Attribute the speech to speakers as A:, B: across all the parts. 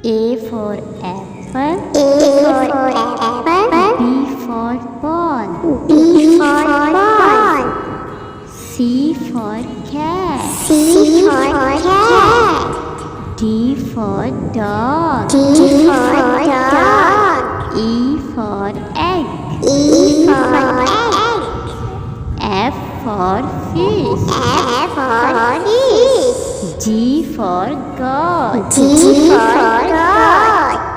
A: A for apple.
B: A for apple.
A: B for ball.
B: B for ball.
A: C for cat.
B: C for cat.
A: D for dog.
B: D for dog.
A: E for egg.
B: E for egg.
A: F for fish.
B: F for fish.
A: G for goat.
B: G for goat.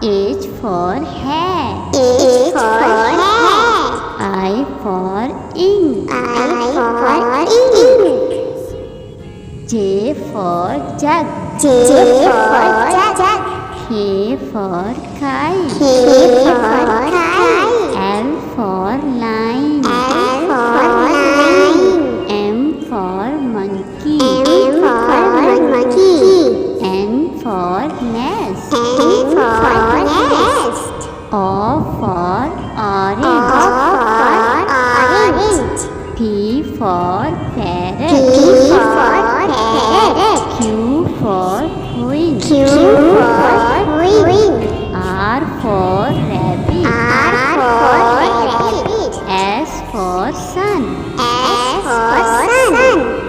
A: H for hat.
B: H for hat.
A: I for ink.
B: I for ink.
A: J for jug.
B: J for jug.
A: K for kite.
B: K for kite.
A: L for line.
B: L for line.
A: M for monkey.
B: M for monkey.
A: N for nest.
B: N for nest.
A: O for
B: O
A: orange.
B: for orange.
A: P for parrot.
B: P for parrot.
A: Q for queen.
B: Q for queen.
A: R for rabbit.
B: R for rabbit.
A: S for sun.
B: S for sun.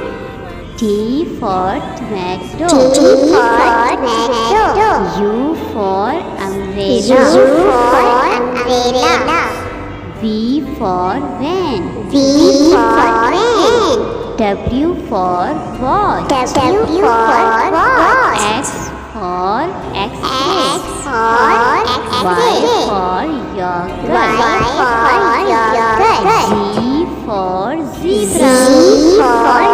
A: T for tomato.
B: T for tomato.
A: U for
B: U
A: umbrella.
B: for umbrella.
A: V for van.
B: V for van.
A: W for watch.
B: W for watch.
A: X for X-ray.
B: X for
A: Y
B: X-ray.
A: for
B: Y
A: yogurt.
B: for yogurt.
A: Z for zebra.
B: Z for